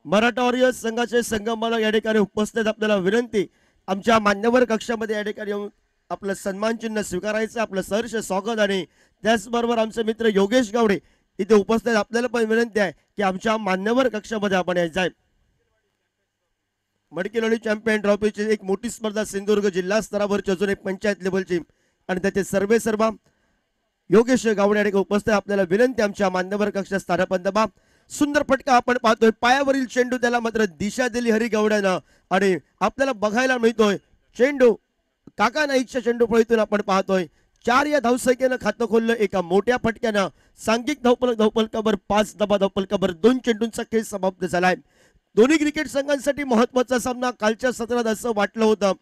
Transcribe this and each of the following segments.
Maratha warriors संघाचे संगमाला या ठिकाणी उपस्थित आपल्याला विनंती, आमच्या मान्यवर कक्षामध्ये या ठिकाणी येऊन आपलं सन्मान चिन्ह स्वीकारायचं, आपलं सहर्ष स्वागत. आणि त्याचबरोबर आमचे मित्र योगेश गावडे इथे उपस्थित, आपल्याला पण विनंती आहे की आमच्या मान्यवर कक्षामध्ये आपण यायचं आहे. मडकी चॅम्पियन ट्रॉफीची एक मोठी स्पर्धा सिंधुदुर्ग जिल्हा स्तरावरची, अजून एक पंचायत लेवलची, आणि त्याचे सर्व योगेश गावडे उपस्थित, आपल्याला विनंती आमच्या मान्यवर कक्षा स्थानपंतबा. सुंदर फटका आपण पाहतोय, पायावरील चेंडू त्याला मात्र दिशा दिली हरी गावड्यानं, आणि आपल्याला बघायला मिळतोय चेंडू काका नाईकच्या चेंडू फळीतून आपण पाहतोय 4 या धावसंख्येनं खातं खोललं एका मोठ्या फटक्यानं. सांघिक धावफलकावर 5 दबा धावफलकावर 2 चेंडूंचा खेळ समाप्त झालाय. दोन्ही क्रिकेट संघांसाठी महत्वाचा सामना कालच्या सत्रात असं वाटलं होतं.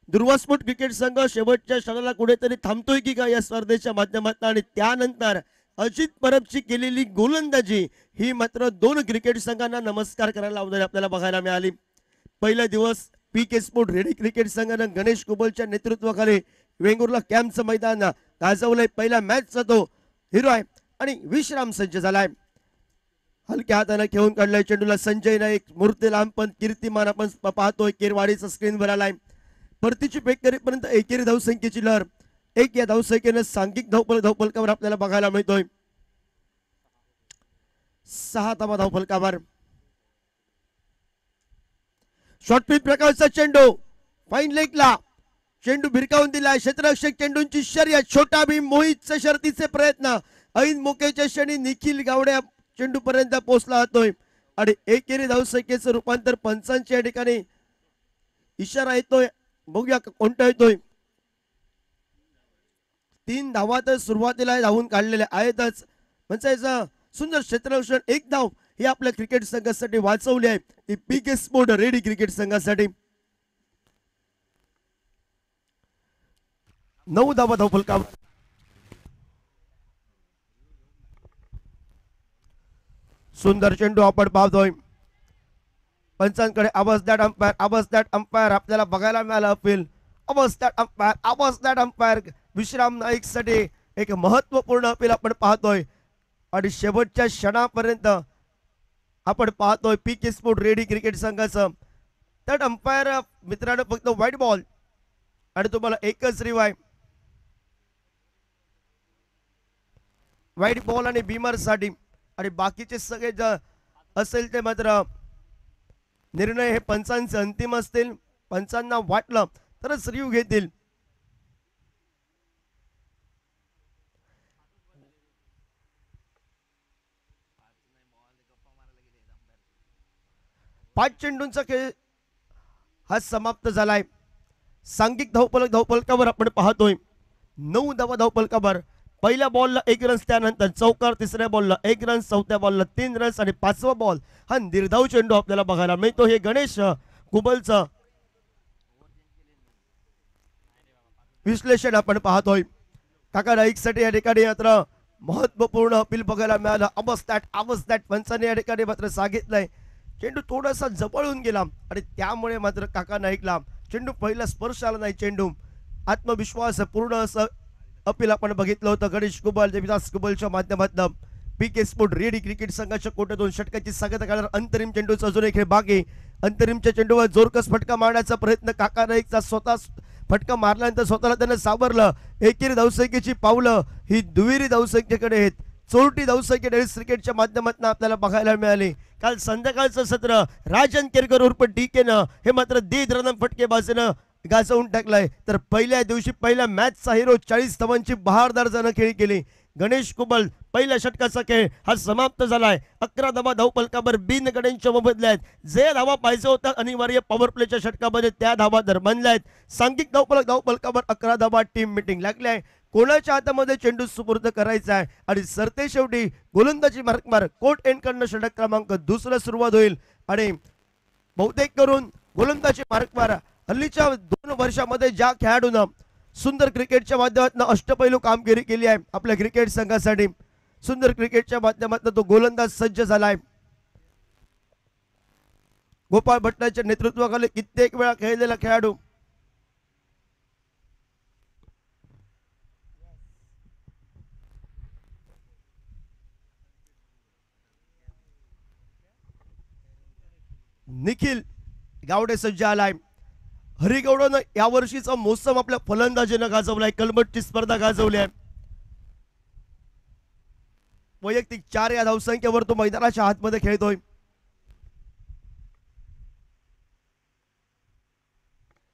दुर्वास्फोट क्रिकेट संघ शेवटच्या क्षणाला कुठेतरी थांबतोय की काय या स्पर्धेच्या माध्यमातून, आणि त्यानंतर अजित परबची केलेली गोलंदाजी ही मात्र दोन क्रिकेट संघांना नमस्कार करायला लावणारी आपल्याला बघायला मिळाली. पहिला दिवस पीके स्पोर्ट रेडी क्रिकेट संघानं गणेश कुबलच्या नेतृत्वाखाली वेंगुर्ला कॅम्पचं मैदान गाजवलंय. पहिल्या मॅचचा तो हिरो आहे आणि विश्राम सज्ज झालाय. हलक्या हाताने खेळून काढलाय चेंडूला संजय नाईक, मूर्ती लांबपण कीर्तिमान आपण पाहतोय केरवाडीचा स्क्रीनवर आलाय. परतीची फेक करेपर्यंत एकेरी धावसंख्येची लहर, 1 या धावसंख्येनं सांघिक धावफलकावर आपल्याला बघायला मिळतोय 6 धावा धावफलकावर. शॉर्टपिच प्रकारचा चेंडू फाईन लेगला, चेंडू भिरकावून दिलाय. क्षेत्ररक्षक चेंडूंची शर्यत, छोटा भीम मोहितचे शर्तीचे प्रयत्न, ऐन मोकेच्या क्षणी निखिल गावड्या चेंडू पर्यंत पोहोचला जातोय आणि एकेरी धावसंख्येचं रूपांतर पंचांच्या या ठिकाणी इशारा येतोय. बघूया कोणता येतोय. 3 धावा तर सुरुवातीला धावून काढलेल्या आहेतच, म्हणजे सुंदर क्षेत्ररक्षण 1 धाव हे आपल्या क्रिकेट संघासाठी वाचवली आहे, ती पीके स्पोर्ट रेडी क्रिकेट संघासाठी. 9 धावा धावफलकावर. सुंदर चेंडू आपण पाहतोय. पंचांकडे आवाज दॅट अंपायर, आवाज दॅट अंपायर आपल्याला बघायला मिळाला अपील. आवाज दॅट अंपायर, आवाज दॅट अंपायर. विश्राम नाईक साठी एक महत्वपूर्ण अपील आपण पाहतोय आणि शेवटच्या क्षणापर्यंत आपण पाहतोय पीके स्पोर्ट रेडी क्रिकेट संघाचं. दॅट अंपायर मित्रांनो फक्त व्हाईट बॉल आणि तुम्हाला एकच रिवाय, व्हाईट बॉल आणि बीमर साठी, आणि बाकीचे सगळे असेल ते मात्र निर्णय हे पंचांचे अंतिम असतील. पंचांना वाटलं तरच रिव्ह्यू घेतील. पाच चेंडूंचा खेळ हा समाप्त झालाय. सांघिक धावफलकावर आपण पाहतोय 9 धावा धावफलकावर. पहिल्या बॉलला 1 रन, त्यानंतर चौकार, तिसऱ्या बॉलला 1 रन, चौथ्या बॉलला 3 रन्स आणि 5वा बॉल हा निर्धाव चेंडू आपल्याला बघायला मिळतो. हे गणेश कुबलचं विश्लेषण आपण पाहतोय. काका नाईकसाठी या ठिकाणी मात्र महत्वपूर्ण अपील बघायला मिळालं. आवाज दॅट पंचाने या ठिकाणी मात्र सांगितलंय चेंडू थोडासा जवळून गेला आणि त्यामुळे मात्र काका नाईकला चेंडू पहिला स्पर्श आला नाही. चेंडू आत्मविश्वास पूर्ण असं अपील आपण बघितलं होतं गणेश कुबल, देविदास कुबलच्या माध्यमातून. पीके स्पोर्ट रेडी क्रिकेट संघाच्या कोट्यातून षटकाची सांगता करणार. अंतरिम चेंडूचा अजून एक खेळ बाकी. अंतरिमच्या चेंडूवर जोरकस फटका मारण्याचा प्रयत्न काका नाईकचा, स्वतः फटका मारल्यानंतर स्वतःला त्यानं सावरलं. एकेरी धावसंख्येची पावलं ही दुहेरी धावसंख्येकडे आहेत. चोरटी धावसंख्या डेव्हिस क्रिकेटच्या माध्यमातून आपल्याला बघायला मिळाली. काल संध्याकाळचं सत्र राजन केरकर उर्फ डीकेनं हे मात्र दीड रन फटकेबाजीनं गाजवून टाकलाय. तर पहिल्या दिवशी पहिल्या मॅचचा हिरो 40 धावांची बहारदार जण खेळी केली. गणेश कुबल पहिल्या षटकाचा खेळ हा समाप्त झालाय. 11 धावा धावफलकावर बिन गड्यांच्या मोबदल्या आहेत. जे धावा पाहिजे होता अनिवार्य पॉवर प्लेच्या षटकामध्ये त्या धावा तर बनल्या आहेत. सांघिक धावफलकावर 11 धावा टीम मीटिंग लागली आहे. कोणाच्या हातामध्ये चेंडू सुपूर्द करायचा आहे आणि सरते शेवटी गोलंदाजी मार्कमार कोर्ट एंड कडनं षटक क्रमांक 2 सुरुवात होईल आणि बहुतेक करून गोलंदाजी मार्कमार हल्लीच्या 2 वर्षामध्ये ज्या खेळाडूंना सुंदर क्रिकेटच्या माध्यमातून अष्टपैलू कामगिरी केली आहे आपल्या क्रिकेट संघासाठी, सुंदर क्रिकेटच्या माध्यमातून तो गोलंदाज सज्ज झालाय. गोपाळ भट्टाच्या नेतृत्वाखाली कित्येक वेळा खेळलेला खेळाडू. निखिल गावडे सज्ज आलाय. हरिगौडनं यावर्षीचा मोसम आपल्या फलंदाजीनं गाजवलाय. कलमटची स्पर्धा गाजवली आहे. वैयक्तिक 4 या धावसंख्येवर तो मैदानाच्या आतमध्ये खेळतोय.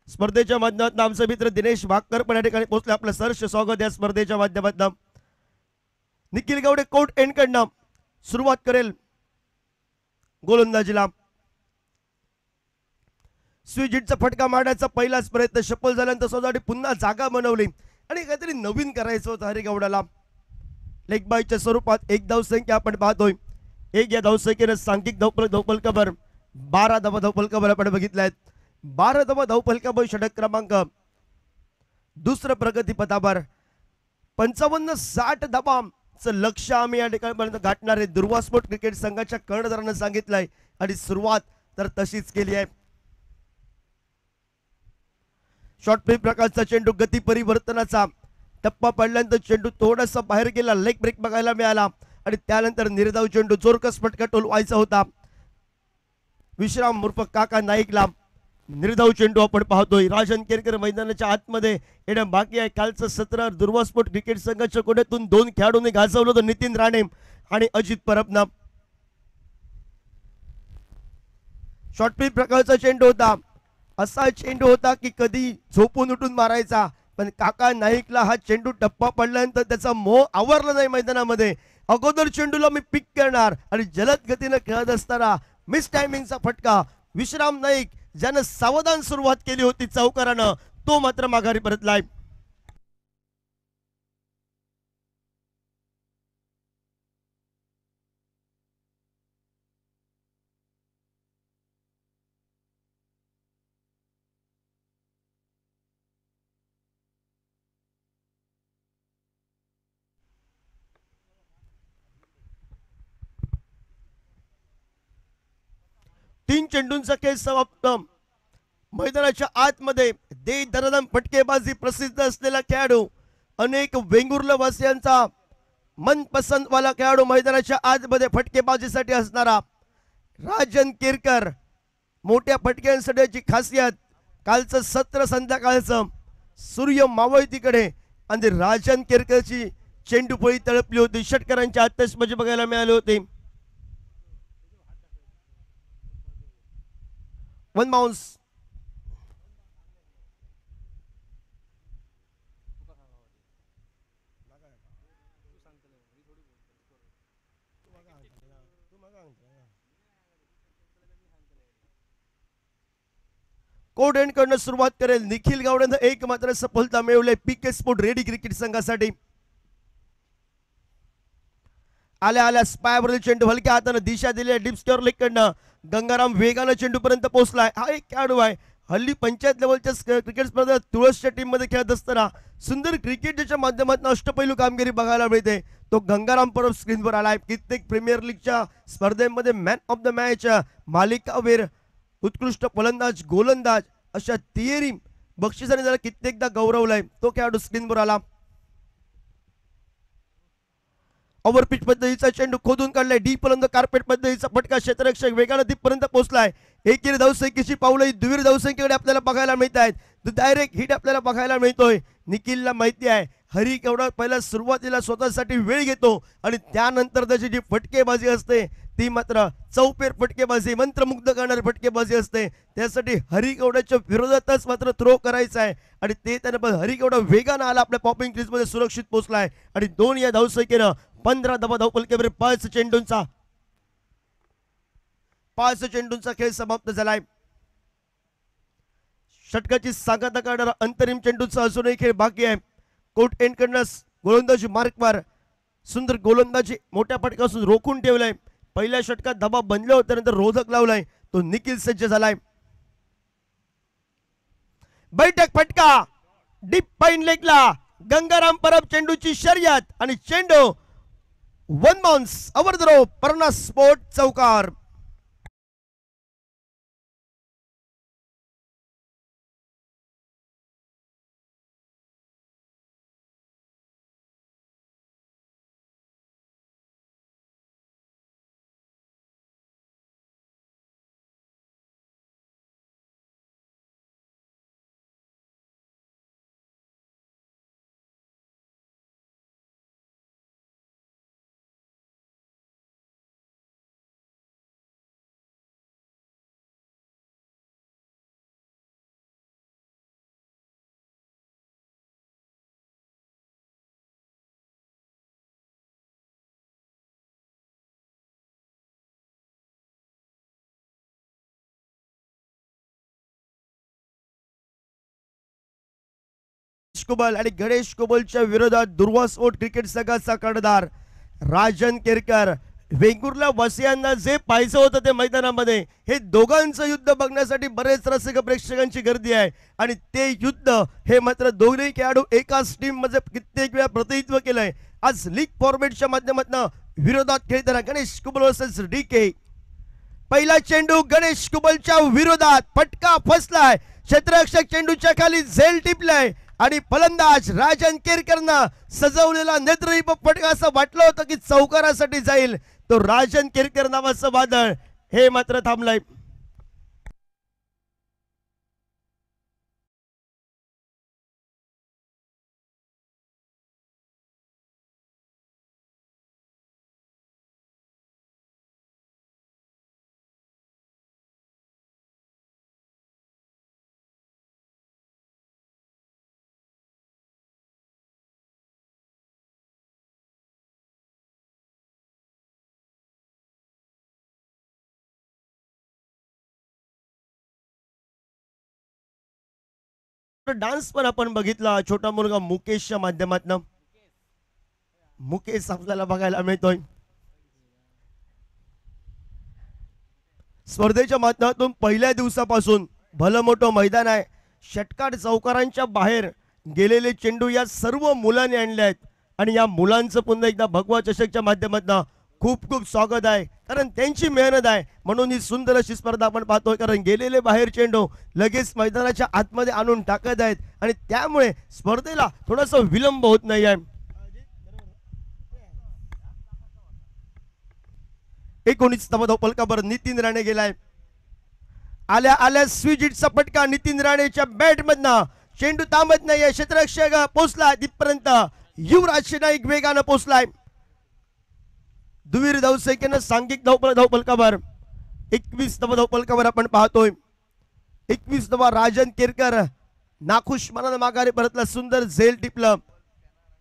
स्पर्धेच्या माध्यमातून आमचे मित्र दिनेश भाकर पण या ठिकाणी पोहोचले. आपलं सहर्ष स्वागत या स्पर्धेच्या माध्यमातून. निखिल गावडे कोर्ट एंड कडनं सुरुवात करेल गोलंदाजीला. स्विजिटचा फटका मारण्याचा पहिलाच प्रयत्न सफल झाल्यानंतर सोजाडी पुन्हा जागा बनवली आणि काहीतरी नवीन करायचं होतं हरिगौडाला. लेग बायच्या स्वरूपात एक धावसंख्या आपण पाहतोय. एक या धावसंख्येनं सांघिक धावफलकावर 12 धावफलकावर आपण बघितल्यात. 12 धावफलकावर षटक क्रमांक दुसरं प्रगतीपथावर 55-60 धावांचं लक्ष्य आम्ही या ठिकाणी गाठणार आहे. दुर्वा स्पोर्ट क्रिकेट संघाच्या कर्णधारानं सांगितलंय आणि सुरुवात तर तशीच केली आहे. शॉर्ट फ्लिप प्रकारचा चेंडू गती परिवर्तनाचा टप्पा पडल्यानंतर चेंडू थोडासा बाहेर गेला. लेग ब्रेक बघायला मिळाला आणि त्यानंतर निर्धाव चेंडू जोरकस फटका टोलवायचा होता. विश्राम उर्फ काका नाईकला निर्धाव चेंडू आपण पाहतोय. राजन केरकर मैदानाच्या आतमध्ये येणं बाकी आहे. कालचं 17 दुर्वा स्पोर्ट क्रिकेट संघाच्या कोड्यातून 2 खेळाडूंनी गाजवलं होतं, नितीन राणे आणि अजित परबना. शॉर्ट फ्लिप प्रकारचा चेंडू होता. असा चेंडू होता की कधी झोपून उठून मारायचा, पण काका नाईकला हा चेंडू टप्पा पडल्यानंतर त्याचा मोह आवरला नाही मैदानामध्ये. अगोदर चेंडूला मी पिक करणार आणि जलद गतीने खेळत असताना मिस टायमिंगचा फटका. विश्राम नाईक ज्यानं सावधान सुरुवात केली होती चौकारानं, तो मात्र माघारी परतलाय. तीन चेंडूंचा खेळ समाप्त. मैदानाच्या आतमध्ये दे दरदम फटकेबाजी प्रसिद्ध असलेला खेळाडू, अनेक वेंगुर्ला वासियांचा मनपसंत वाला खेळाडू, मैदानाच्या आतमध्ये फटकेबाजीसाठी असणारा राजन केरकर. मोठ्या फटक्यांसाठी खासियत कालचं सत्र संध्याकाळचं सूर्य मावळतीकडे आणि राजन केरकरची चेंडूफळी तळपली होती. षटकरांची आतषबाजी बघायला मिळाली होती. One bounce. कोड एंड करणं सुरुवात करेल. निखिल गावडेनं एक मात्र सफलता मिळवली पीके स्पोर्ट रेडी क्रिकेट संघासाठी. आल्या आल्या स्पायवरील चेंडू हलक्या हाताने दिशा दिली. डीप स्क्वेअर लेग कडनं गंगाराम वेगानं चेंडू पर्यंत पोहोचलाय. हा एक खेळाडू आहे हल्ली पंचायत लेवलच्या क्रिकेट स्पर्धेत तुळसच्या टीम मध्ये खेळत असताना सुंदर क्रिकेटच्या माध्यमातून अष्टपैलू कामगिरी बघायला मिळते. तो गंगाराम परब स्क्रीनवर आलाय. कित्येक प्रीमियर लीगच्या स्पर्धेमध्ये मॅन ऑफ द मॅच, मालिकावीर, उत्कृष्ट फलंदाज, गोलंदाज अशा तिहेरी बक्षिसाने त्याला कित्येकदा गौरवलाय. तो खेळाडू स्क्रीनवर आला. ओव्हरपिच पद्धतीचा चेंडू खोदून काढलाय. डीप पर्यंत कार्पेट पद्धतीचा फटका. क्षेत्ररक्षक वेगाने दीपपर्यंत पोहोचलाय. एकेरी धावसंख्येची पावलं दुहेरी धावसंख्येकडे आपल्याला बघायला मिळत आहेत. डायरेक्ट हिट आपल्याला बघायला मिळतोय. निखिलला माहिती आहे हरिगौडा पहिला सुरुवातीला स्वतःसाठी वेळ घेतो आणि त्यानंतर त्याची जी फटकेबाजी असते ती मात्र चौपेर फटकेबाजी, मंत्रमुग्ध करणारी फटकेबाजी असते. त्यासाठी हरिगौडाच्या विरोधातच मात्र थ्रो करायचा आहे आणि ते त्याने पण हरिगौडा वेगानं आला, आपल्या पॉपिंग क्रीजमध्ये सुरक्षित पोहोचलाय आणि 2 या धावसंख्येनं 15 धावफलकावर 5 चेंडूंचा खेळ समाप्त झालाय. षटकाची सांगता करणारा अंतरिम चेंडूचा अजूनही खेळ बाकी आहे. कोर्ट एंड कडनं गोलंदाजी मार्कवर सुंदर गोलंदाजी मोठ्या फटकापासून रोखून ठेवलाय. पहिल्या षटकात दबाव बनले होते, नंतर रोधक लावलाय. तो निखिल सज्ज झालाय. बैठक फटका डीप पाइन लेगला गंगाराम परब चेंडूची शर्यत आणि चेंडू one bounce over the rope. पर्णा स्पोर्ट चौकार. कुबल आणि गणेश कुबलच्या विरोधात दुर्वासोट क्रिकेट संघाचा कर्णधार राजन केरकर. वेंगुर्ला वासियांना जे पाहिजे होतं ते मैदानामध्ये, हे दोघांचं युद्ध बघण्यासाठी बरेच रसिक प्रेक्षकांची गर्दी आहे. आणि ते युद्ध हे मात्र दोन्ही खेळाडू एकाच टीम मध्ये कित्येक वेळा प्रतिनिधित्व केलंय. आज लीग फॉर्मॅटच्या माध्यमातून विरोधात खेळताना गणेश कुबल वर्सेस डीके. पहिला चेंडू गणेश कुबलच्या विरोधात, फटका फसलाय, क्षेत्ररक्षक चेंडूच्या खाली झेल टिपलाय आणि फलंदाज राजन केरकरनं सजवलेला नेत्रदीप फटका असं वाटलं होतं की चौकारासाठी जाईल, तो राजन केरकर नावाचं वादळ हे मात्र थांबलंय. डान्स पण आपण बघितला छोटा मुलगा मुकेशच्या माध्यमातून. मुकेश आपल्याला बघायला मिळतोय. स्पर्धेच्या माध्यमातून पहिल्या दिवसापासून भलं मोठं मैदान आहे. षटकार चौकारांच्या बाहेर गेलेले चेंडू या सर्व मुलांनी आणले आहेत आणि या मुलांचं पुन्हा एकदा भगवा चषकच्या माध्यमातून खूप खूप स्वागत आहे, कारण त्यांची मेहनत आहे म्हणून ही सुंदर अशी स्पर्धा आपण पाहतोय. कारण गेलेले बाहेर चेंडू लगेच मैदानाच्या आतमध्ये आणून टाकत आहेत आणि त्यामुळे स्पर्धेला थोडासा विलंब होत नाही आहे. 19 धाव फलकावर नितीन राणे गेलाय. आल्या आल्या स्वीजिटचा फटका नितीन राणेच्या बॅट मधनं, चेंडू थांबत नाहीये, क्षेत्ररक्षक पोहोचला तिथपर्यंत, युवराज नाईक वेगानं पोहोचलाय. दुवीर धावसंख्येनं सांघिक धाव फलकावर 21 धाव फलकावर आपण पाहतोय. 21 धावा राजन केरकर नाखुश मनानं माघारी परतला, सुंदर झेल टिपलं,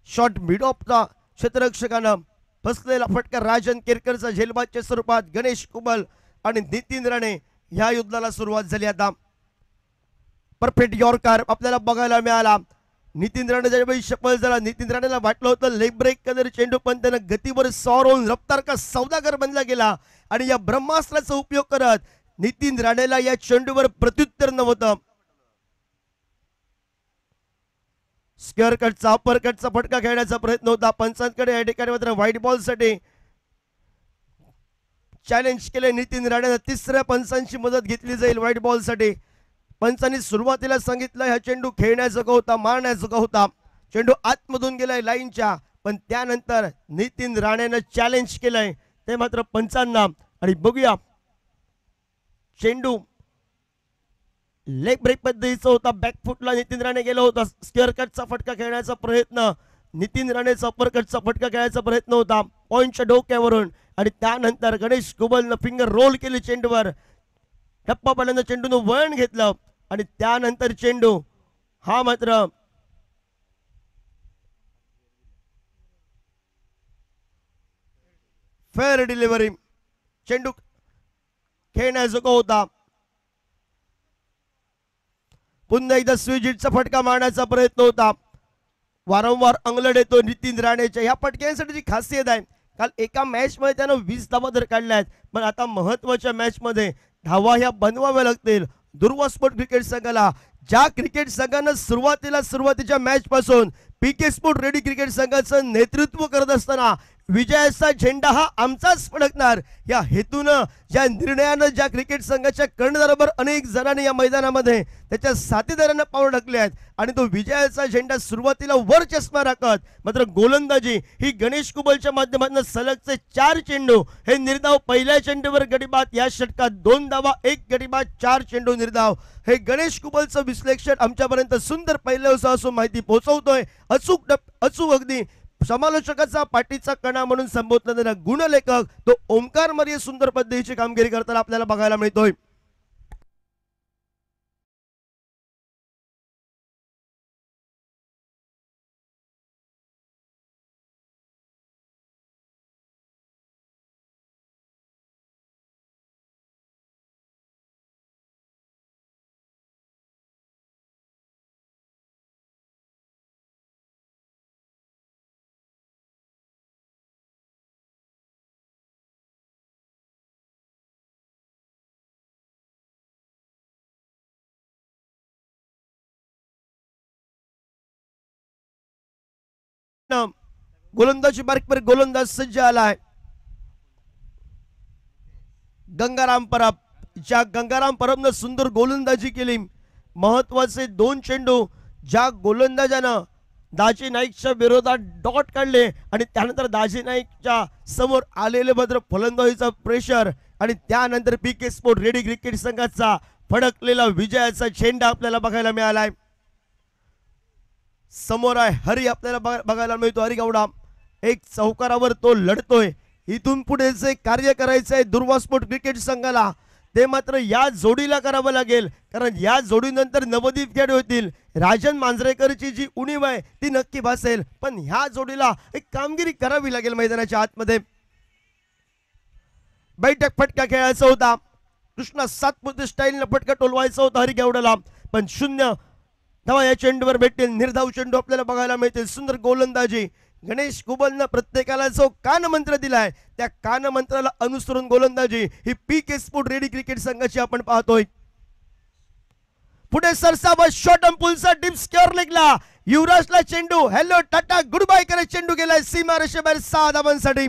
शॉट मिड ऑफचा क्षेत्ररक्षकानं फसलेला फटका राजन केरकरचा झेलबादच्या स्वरूपात. गणेश कुबल आणि नितीन राणे ह्या युद्धाला सुरुवात झाली. आता परफेक्ट यॉर्कर आपल्याला बघायला मिळाला. नितीन राणे ज्यावेळी सफल झाला, नितीन राणेला वाटलं होतं लेग ब्रेक कदर चेंडू, पण त्यानं गतीवर सॉर होऊन रफ्तार का सौदागर बनला गेला आणि या ब्रह्मास्त्राचा उपयोग करत नितीन राणेला या चेंडूवर प्रत्युत्तर नव्हतं. स्क्वेअर कटचा अपर कटचा फटका खेळण्याचा प्रयत्न होता. पंचांकडे या ठिकाणी मात्र व्हाईट बॉल साठी चॅलेंज केले नितीन राणेनं. तिसऱ्या पंचांची मदत घेतली जाईल व्हाईट बॉल साठी. पंचांनी सुरुवातीला सांगितलं हा चेंडू खेळण्याजोगा होता, मारण्याजोगा होता, चेंडू आतमधून गेलाय लाईनच्या, पण त्यानंतर नितीन राणेनं चॅलेंज केलंय ते मात्र पंचांना. आणि बघूया चेंडू लेग ब्रेक पद्धतीचा होता, बॅकफुटला नितीन राणे गेला होता. स्क्वेअर कटचा फटका खेळण्याचा प्रयत्न, नितीन राणेचा अपर कटचा फटका खेळण्याचा प्रयत्न होता पॉइंटच्या डोक्यावरून आणि त्यानंतर गणेश कुबलनं फिंगर रोल केली चेंडूवर. टप्पा पहिल्यांदा चेंडूनं वळण घेतलं आणि त्यानंतर चेंडू हा मात्र फेअर डिलिव्हरी, चेंडू खेळण्याजोगा होता. पुन्हा एकदा स्वीजिटचा फटका मारण्याचा प्रयत्न होता. वारंवार अंगलट येतो नितीन राणेच्या. ह्या फटक्यांसाठी जी खासियत आहे, काल एका मॅच मध्ये त्यानं 20 धावा तर काढल्या आहेत, पण आता महत्वाच्या मॅच मध्ये धावा ह्या बनवाव्या लागतील. दुर्वा स्पोर्ट क्रिकेट संघाला, ज्या क्रिकेट संघानं सुरुवातीच्या मॅच पासून पीके स्पोर्ट रेडी क्रिकेट संघाचं नेतृत्व करत असताना विजयाचा झेंडा हा आमचाच फडकणार या हेतूनं, ज्या निर्णयानं ज्या क्रिकेट संघाच्या कर्णधाराबरोबर अनेक जणांनी या मैदानामध्ये त्याच्या साथीदारांना पाऊल टाकले आहेत आणि तो विजयाचा झेंडा सुरुवातीला वर चष्मा राखत मात्र गोलंदाजी ही गणेश कुबलच्या माध्यमातून सलगचे 4 चेंडू हे निर्धाव. पहिल्या चेंडूवर गडीबाद, या षटकात 2 धावा 1 गडीबाद, 4 चेंडू निर्धाव. हे गणेश कुबलचं विश्लेषण आमच्यापर्यंत सुंदर पहिल्या दिवसापासून माहिती पोहोचवतोय. अचूक अगदी समालोचकाचा पाठीचा कणा म्हणून संबोधलेला गुणलेखक तो ओमकार मर्ये सुंदर पद्धतीची कामगिरी करताना आपल्याला बघायला मिळतोय. बॅटनं गोलंदाजी मार्कवर गोलंदाज सज्ज आलाय गंगाराम परब. ज्या गंगाराम परबनं सुंदर गोलंदाजी केली, महत्वाचे 2 चेंडू ज्या गोलंदाजानं दाजी नाईकच्या विरोधात डॉट काढले आणि त्यानंतर दाजी नाईकच्या समोर आलेले मात्र फलंदाजीचा प्रेशर आणि त्यानंतर पीके स्पोर्ट रेडी क्रिकेट संघाचा फडकलेला विजयाचा झेंडा आपल्याला बघायला मिळालाय. समोर आहे हरी, आपल्याला बघायला मिळतो हरी गौडा एक चौकारावर तो लढतोय. इथून पुढे जे कार्य करायचं आहे दुर्वा स्पोर्ट क्रिकेट संघाला ते मात्र या जोडीला करावं लागेल, कारण या जोडीनंतर नवदीप खेळ होतील. राजन मांजरेकरची जी उणीव आहे ती नक्की भासेल, पण ह्या जोडीला एक कामगिरी करावी लागेल मैदानाच्या आतमध्ये. बैठक फटका खेळायचा होता, कृष्णा सातपुते स्टाईलनं फटका टोलवायचा होता हरी गेवड्याला, पण 0 धावा या चेंडूवर भेटतील. निर्धाव चेंडू आपल्याला बघायला मिळतील. सुंदर गोलंदाजी गणेश कुबलनं प्रत्येकाला जो कान मंत्र दिलाय त्या कान मंत्राला अनुसरून गोलंदाजी ही पीके स्पोर्ट रेडी क्रिकेट संघाची आपण पाहतोय. पुढे सरसावा शॉट अँड पुलचा डीप स्क्वेअर लेगला युवराजला चेंडू हॅलो टाटा गुड बाय करत चेंडू गेलाय सीमा रेषेबाहेर 6 धावांसाठी.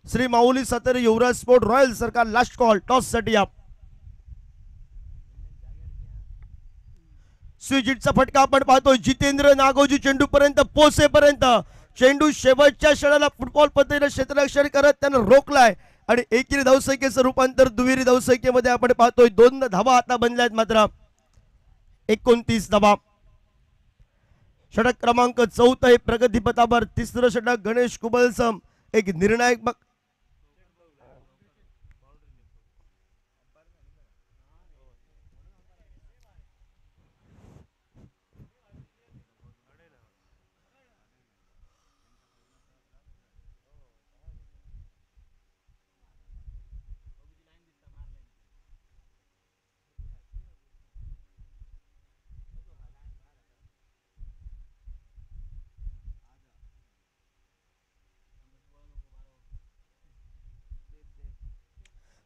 Shri Mauli Satare Yuvraj sport royal Sarkar last call toss साठी आप स्विजिटचा फटका आपण पाहतोय. जितेंद्र नागोजी चेंडू पर्यंत पोहोचेपर्यंत चेंडू शेवटच्या क्षणाला फुटबॉल पद्धतीने क्षेत्ररक्षण करत त्यानं रोखलाय आणि एकेरी धावसंख्येचं रूपांतर दुहेरी धावसंख्येमध्ये आपण पाहतोय. 2 धावा आता बनल्यात मात्र 29 धावा. षटक क्रमांक 4 हे प्रगतीपथावर. तिसरं षटक गणेश कुबलचं एक निर्णायक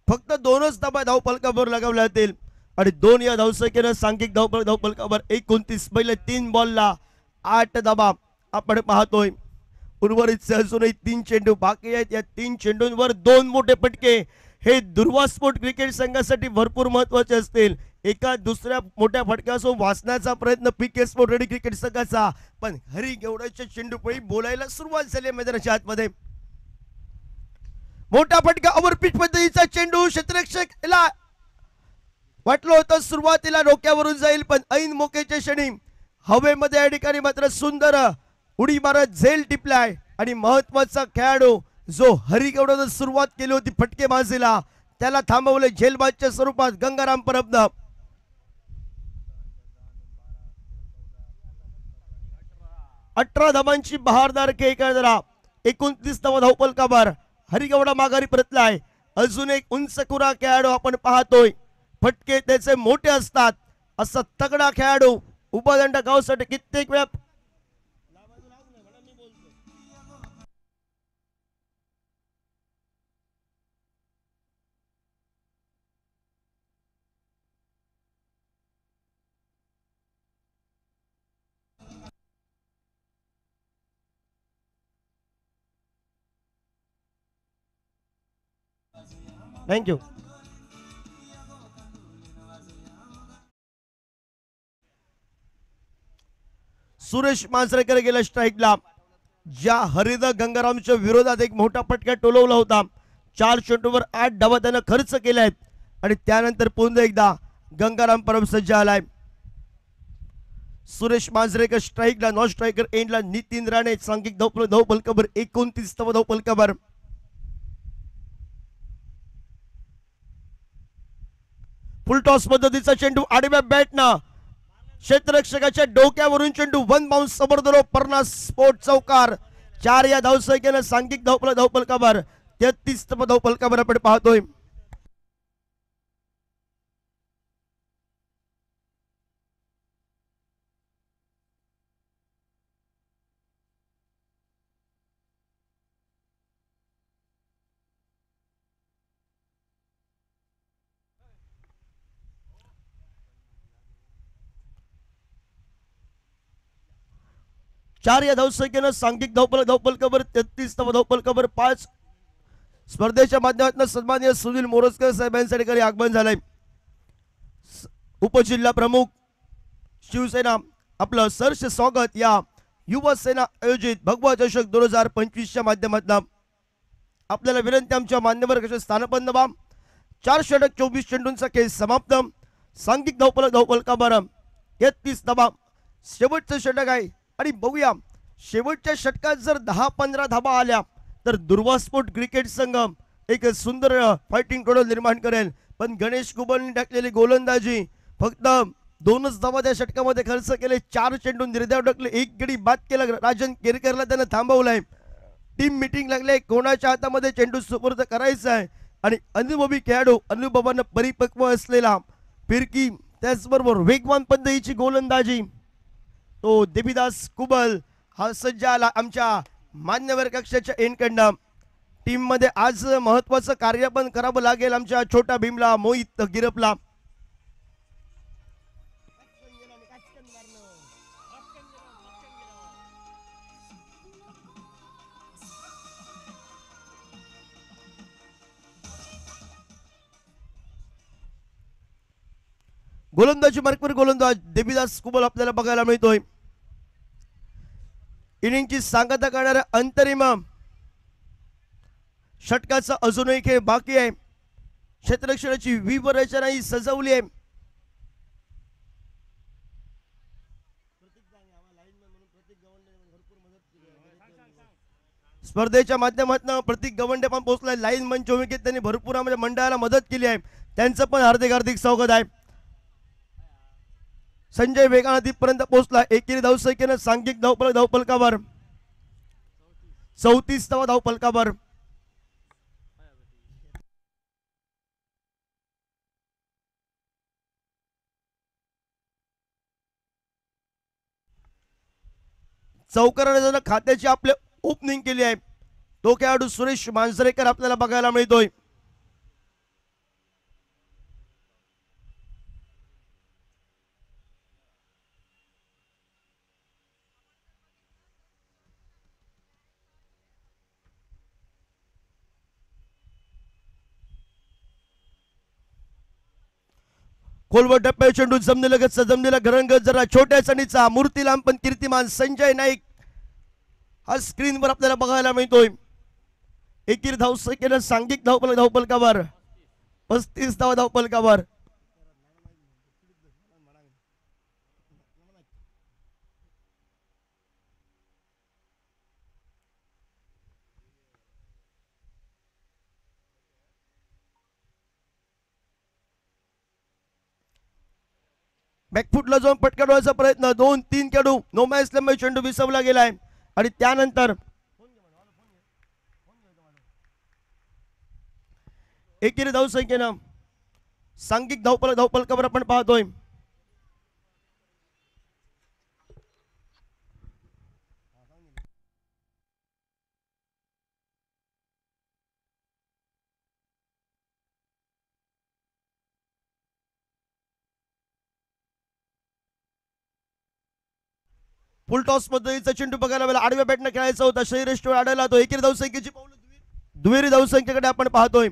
फक्त 2च धावा धावफलकावर लगावल्या जातील आणि 2 या धावसंख्येनं सांघिक धावफलकावर 29. पहिले 3 बॉलला 8 धावा आपण पाहतोय. उर्वरित अजूनही 3 चेंडू बाकी आहेत. या 3 चेंडूंवर 2 मोठे फटके हे दुर्वा स्पोर्ट क्रिकेट संघासाठी भरपूर महत्वाचे असतील. एका दुसऱ्या मोठ्या फटक्यासोबत वाचण्याचा प्रयत्न पीके स्पोर्ट रेडी क्रिकेट संघाचा, पण हरी गेवड्याच्या चेंडूपळी बोलायला सुरुवात झाली मैदानाच्या आतमध्ये. मोठा फटका ओव्हरपिच पद्धतीचा चेंडू क्षेत्ररक्षक वाटलं होतं सुरुवातीला डोक्यावरून जाईल, पण ऐन मोकेच्या क्षणी हवेमध्ये या ठिकाणी मात्र सुंदर उडी मारत झेल टिपलाय आणि महत्वाचा खेळाडू जो हरिगौडनं सुरुवात केली होती फटकेबाजीला त्याला थांबवले झेलबाजच्या स्वरूपात गंगाराम परबनं. 18 धावांची बहारदार खेळ खेळणारा 29 धावा धावफलकावर हरिगौडा माघारी परतलाय. अजून एक उंच कुरा खेळाडू आपण पाहतोय. फटके त्याचे मोठे असतात असा तगडा खेळाडू उभा दंड गावसाठी कित्येक वेळा थँक्यू. सुरेश मांजरेकर गेला स्ट्राईकला. ज्या हरिद गंगारामच्या विरोधात एक मोठा फटका टोलवला होता. 4 चेंडूवर 8 धावा त्यानं खर्च केल्या आहेत आणि त्यानंतर पुन्हा एकदा गंगाराम परब सज्ज आलाय. सुरेश मांजरेकर स्ट्राईकला, नॉन स्ट्रायकर एंडला नितीन राणे सांघिक धावफलकावर 29 धावफलकावर. फुल टॉस पद्धतीचा चेंडू आडव्या बॅटनं क्षेत्ररक्षकाच्या डोक्यावरून चेंडू 1 बाउन्स समोर परना स्पोर्ट चौकार. 4 या धावसंख्येनं सांघिक धावफलकावर 33 धाव फलकावर आपण पाहतोय. चार या धावसंख्येनं सांघिक धावफलकावर 33 धावफलकावर 5 स्पर्धेच्या माध्यमातून सन्माननीय सुनील मोरजकर साहेबांसाठी आगमन झालंय. उपजिल्हा प्रमुख शिवसेना आपलं सहर्ष स्वागत या युवा सेना आयोजित भगवा चषक 2025च्या माध्यमातून. आपल्याला विनंती आमच्या मान्यवर कसे स्थानपन्न व्हा. 4 षटक 24 चेंडूंचा खेळ समाप्त. सांघिक धावफलकावर 33 धावा शेवटचं षटक आहे आणि बघूया शेवटच्या षटकात जर 10-15 धावा आल्या तर दुर्वा स्पोर्ट क्रिकेट संघ एक सुंदर फायटिंग टोटल निर्माण करेल. पण गणेश कुबलने टाकलेली गोलंदाजी फक्त 2च धावा त्या षटकामध्ये खर्च केले. 4 चेंडू निर्धाव टाकले. एक गडी बाद केला. राजन केरकरला त्यानं थांबवलंय. टीम मीटिंग लागले. कोणाच्या हातामध्ये चेंडू सुपूर्द करायचा आहे आणि अनुभवी खेळाडू अनुभवानं परिपक्व असलेला फिरकी त्याचबरोबर वेगवान पद्धतीची गोलंदाजी तो देवीदास कुबल हा सज्ज आला आमच्या मान्यवर कक्षाच्या एनकडनं. टीम मध्ये आज महत्वाचं कार्य पण करावं लागेल आमच्या छोटा भीमला मोहित गिरपला. गोलंदाजी मार्कवर गोलंदाज देवीदास कुबल आपल्याला बघायला मिळतोय. इनिंगची सांगता करणाऱ्या अंतरिम षटकाचा अजूनही खेळ बाकी आहे. क्षेत्ररक्षणाची व्यूहरचना ही सजवली आहे. स्पर्धेच्या माध्यमातून प्रतीक गवंडे पण पोहोचलाय. लाईन मंच भूमिकेत त्यांनी भरपूर मंडळाला मदत केली आहे. त्यांचं पण हार्दिक स्वागत आहे. संजय वेगानं तिथपर्यंत पोहोचला. एकेरी धावसंख्येनं सांघिक धावफलकावर 34 धावफलकावर. चौकाराने खात्याची आपले ओपनिंग केली आहे. तो खेळाडू सुरेश मांजरेकर आपल्याला बघायला मिळतोय. खोलवर टप्प्या चेंडू जमलेला घरंगत जरा छोट्या चणीचा मूर्ती लांब पण कीर्तिमान संजय नाईक हा स्क्रीनवर आपल्याला बघायला मिळतोय. एकेरी धावसंख्येनं सांघिक धावफलकावर 35 धावफलकावर. बॅकफुटला जाऊन पटकावण्याचा प्रयत्न 2-3 खेळाडू नो मॅच लंबे चेंडू विसवला गेलाय आणि त्यानंतर एकेरी धावसंख्येनं सांघिक धावफलकावर आपण पाहतोय. फुल टॉस पद्धतीचा चेंडू बघायला मिळाला. आडव्या बॅटने खेळायचा होता. शरीरेष्टवर आढळला तो. एकेरी धावसंख्येची पाऊल दुहेरी धावसंख्येकडे आपण पाहतोय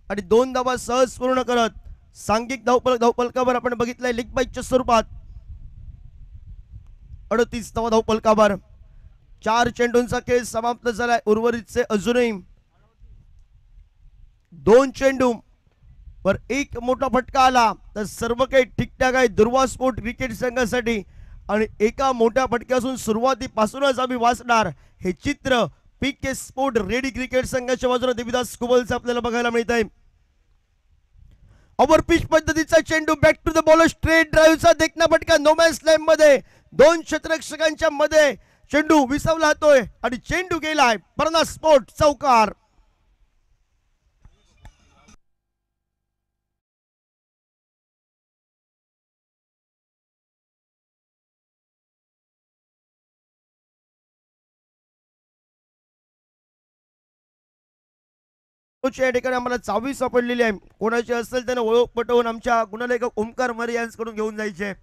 आणि 2 धावा सहज पूर्ण करत सांघिक धावफलकावर आपण बघितलंय लीग बाईच्या स्वरूपात 38 धावफलकावर. 4 चेंडूंचा खेळ समाप्त झालाय. उर्वरितचे अजूनही 2 चेंडू वर एक मोठा फटका आला तर सर्व काही ठीकठाक आहे दुर्वा स्पोर्ट क्रिकेट संघासाठी. आणि एका मोठ्या फटक्यापासून सुरुवातीपासूनच आम्ही वाचणार हे चित्र पीके स्पोर्ट रेडी क्रिकेट संघाच्या बाजूने देवीदास कुबलचं आपल्याला बघायला मिळत आहे. ओव्हर पिच पद्धतीचा चेंडू back to the bowler straight ड्राईव्हचा देखना फटका नो मॅच लाईन मध्ये 2 क्षेत्ररक्षकांच्या मध्ये चेंडू विसवला जातोय आणि चेंडू गेलाय. पर्णा स्पोर्ट चौकार. या ठिकाणी आम्हाला चावी सापडलेली आहे. कोणाची असेल त्याने ओळख पटवून आमच्या गुणलेखक ओमकार मरे यांच्याकडून घेऊन जायचे.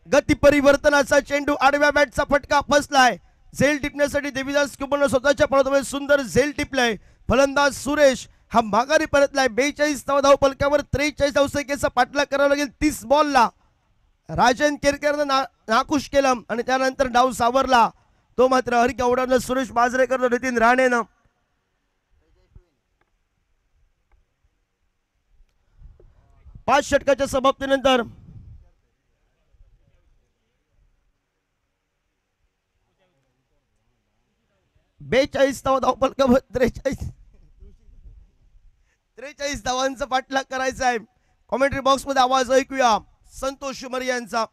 गती परिवर्तनाचा चेंडू आडव्या बॅटचा फटका फसलाय. झेल टिपण्यासाठी देवीदास कुबन स्वतःच्या पळामध्ये सुंदर झेल टिपलाय. फलंदाज सुरेश हा माघारी परतलाय. 42 धाव फलकावर 43 धावसंख्येचा पाठलाग करावा लागेल 30 बॉलला. राजन केरकरनं नाखुश केलं आणि त्यानंतर डाव सावरला. तो मात्र हरक्या उडानं सुरेश माजरेकर नितीन राणेनं 5 षटकाच्या समाप्तीनंतर बेचाळीस धावांचा पाठलाग करायचा आहे. कॉमेंट्री बॉक्स मध्ये आवाज ऐकूया संतोष शुमरी यांचा.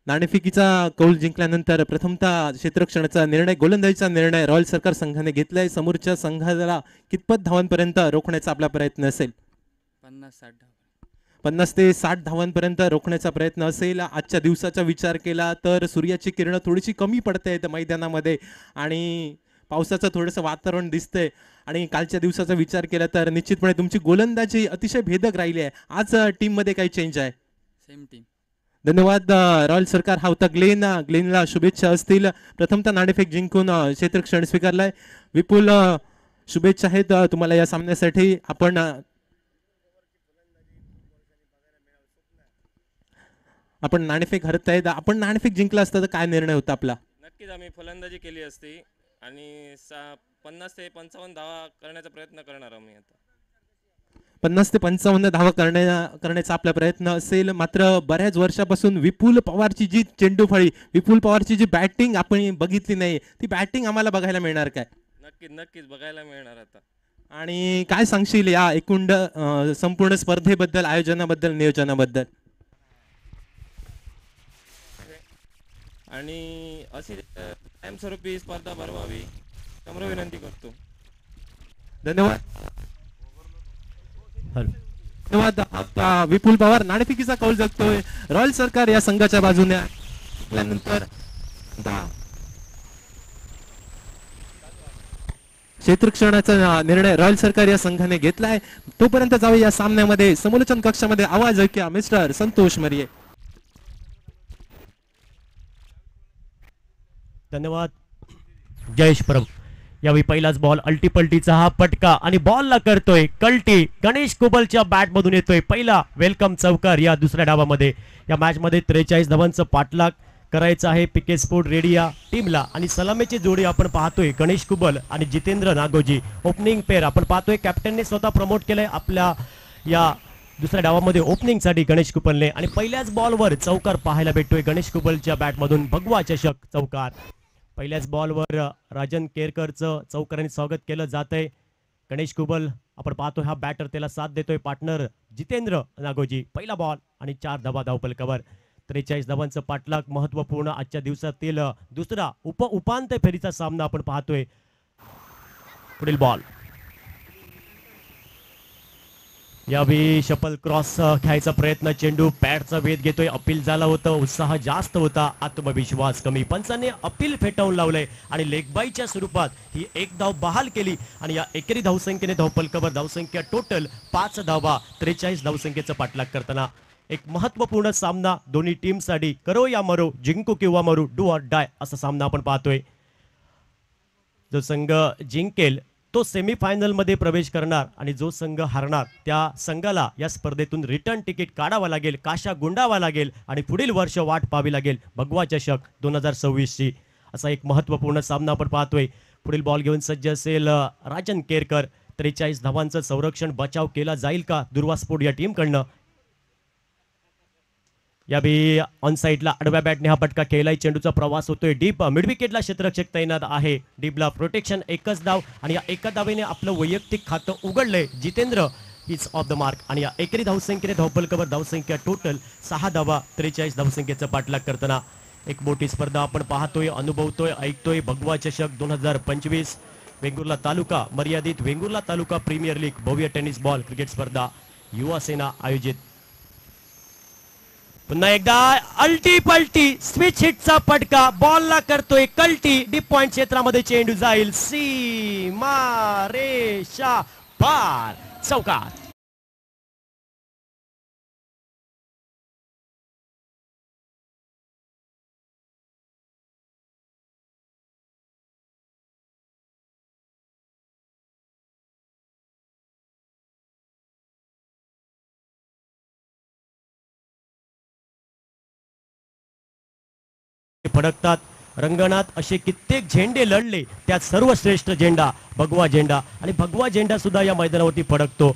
नाणेफेकीचा कौल जिंकल्यानंतर प्रथमतः क्षेत्ररक्षणाचा निर्णय, गोलंदाजीचा निर्णय रॉयल सरकार संघाने घेतलाय. समोरच्या संघाला कितपत धावांपर्यंत रोखण्याचा आपला प्रयत्न असेल? 50 ते 60 धावांपर्यंत रोखण्याचा प्रयत्न असेल. आजच्या दिवसाचा विचार केला तर सूर्याची किरण थोडीशी कमी पडते आहेत मैदानामध्ये आणि पावसाचं थोडंसं वातावरण दिसतंय. आणि कालच्या दिवसाचा विचार केला तर निश्चितपणे तुमची गोलंदाजी अतिशय भेदक राहिली आहे. आज टीममध्ये काही चेंज आहे? Same team. धन्यवाद. रॉयल सरकार हा होता ग्लेनला शुभेच्छा असतील. प्रथमतः नाणेफेक जिंकून क्षेत्ररक्षण स्वीकारलाय. विपुल शुभेच्छा आहेत तुम्हाला या सामन्यासाठी. आपण नाणेफेक हरतायत. आपण नाणेफेक जिंकला असता तर काय निर्णय होता आपला? नक्कीच आम्ही फलंदाजी केली असती आणि 50 ते 55 धावा करण्याचा प्रयत्न करणार आम्ही. आता 50 ते 55 धावा करण्याचा आपला प्रयत्न असेल. मात्र बऱ्याच वर्षापासून विपुल पवारची जी चेंडूफळी, विपुल पवारची जी बॅटिंग आपण बघितली नाही, ती बॅटिंग आम्हाला बघायला मिळणार काय? नक्कीच बघायला मिळणार आता. आणि काय सांगशील या एकूण संपूर्ण स्पर्धेबद्दल, आयोजनाबद्दल, नियोजनाबद्दल? आणि अशी कायमस्वरूपी स्पर्धा भरवावी नम्र विनंती करतो. धन्यवाद. धन्यवाद. विपुल पवार नाणेफेकीचा कौल जगतोय. रॉयल सरकार या संघाच्या बाजूने नंतर क्षेत्ररक्षणाचा निर्णय रॉयल सरकार या संघाने घेतलाय. तोपर्यंत जाऊ या सामन्यामध्ये समालोचन कक्षामध्ये आवाज ऐकूया मिस्टर संतोष मरिये. धन्यवाद जयेश परब. यावेळी पहिलाच बॉल अल्टीपल्टीचा हा पटका आणि बॉलला करतोय कल्टी. गणेश कुबलच्या बॅट मधून येतोय पहिला वेलकम चौकार या दुसऱ्या डावामध्ये. या मॅच मध्ये 43 धावांचं पाठलाग करायचं आहे पीके स्पोर्ट रेडी या टीमला. आणि सलामीची जोडी आपण पाहतोय गणेश कुबल आणि जितेंद्र नागोजी. ओपनिंग पेअर आपण पाहतोय कॅप्टनने स्वतः प्रमोट केलंय आपल्या या दुसऱ्या डावामध्ये ओपनिंग साठी गणेश कुबलने. आणि पहिल्याच बॉलवर चौकार पाहायला भेटतोय गणेश कुबलच्या बॅट मधून. भगवा चषक चौकार. पहिल्याच बॉलवर राजन केरकरचं चौकाराने स्वागत केलं जातंय. गणेश कुबल आपण पाहतोय हा बॅटर त्याला साथ देतोय पार्टनर जितेंद्र नागोजी. पहिला बॉल आणि 4 धावा धावफलकावर. 43 धावांचं पाठलाग महत्वपूर्ण आजच्या दिवसातील दुसरा उपांत्य फेरीचा सामना आपण पाहतोय. पुढील बॉल यावेळी शपल क्रॉस खेळायचा प्रयत्न. चेंडू पॅडचा वेध घेतोय. अपील झाला होतं. उत्साह जास्त होता. आत्मविश्वास कमी. पंचाने अपील फेटाळून लावलंय आणि लेगबाईच्या स्वरूपात ही एक धाव बहाल केली. आणि या एकेरी धावसंख्येने धावफलकावर धावसंख्या टोटल 5 धावा 43 धावसंख्येचा पाठलाग करताना एक महत्वपूर्ण सामना दोन्ही टीमसाठी. करो या मरो, जिंकू किंवा मरू, डू ऑर डाय असा सामना आपण पाहतोय. जो संघ जिंकेल तो सेमीफायनल मध्ये प्रवेश करणार आणि जो संघ हरणार त्या संघाला या स्पर्धेतून रिटर्न तिकीट काढावा लागेल, काशा गुंडावा लागेल आणि पुढील वर्ष वाट पाहावी लागेल भगवा चषक 2026 ची. असा एक महत्वपूर्ण सामना आपण पाहतोय. पुढील बॉल घेऊन सज्ज असेल राजन केरकर. 43 धावांचं संरक्षण बचाव केला जाईल का दुर्वा स्पोर्ट या टीमकडनं. यावेळी ऑन साईडला आडव्या बॅटने हा पटका खेळलाय. चेंडूचा प्रवास होतोय डीप. मिड विकेटला क्षेत्ररक्षक तैनात आहे. डीपला प्रोटेक्शन एकच धाव आणि या एका धावेने आपलं वैयक्तिक खातं उघडलंय. Jitendra is off the mark. आणि या एकेरी धावसंख्येने धावफलकावर धावसंख्या टोटल 6 धावा 43 धावसंख्येचा पाठलाग करताना एक मोठी स्पर्धा आपण पाहतोय, अनुभवतोय, ऐकतोय. भगवा चषक 2025 वेंगुर्ला तालुका मर्यादित वेंगुर्ला तालुका प्रीमियर लीग भव्य टेनिस बॉल क्रिकेट स्पर्धा युवा सेना आयोजित. पुन्हा एकदा अल्टी पल्टी स्विच हिटचा पटका. बॉलला करतोय कल्टी. डीप पॉइंट क्षेत्रामध्ये चेंडू जाईल. सीमा रेषा पार. चौकार. फडकतात रंगणात असे कित्येक झेंडे लढले त्यात सर्वश्रेष्ठ झेंडा भगवा झेंडा. आणि भगवा झेंडा सुद्धा या मैदानावरती फडकतो.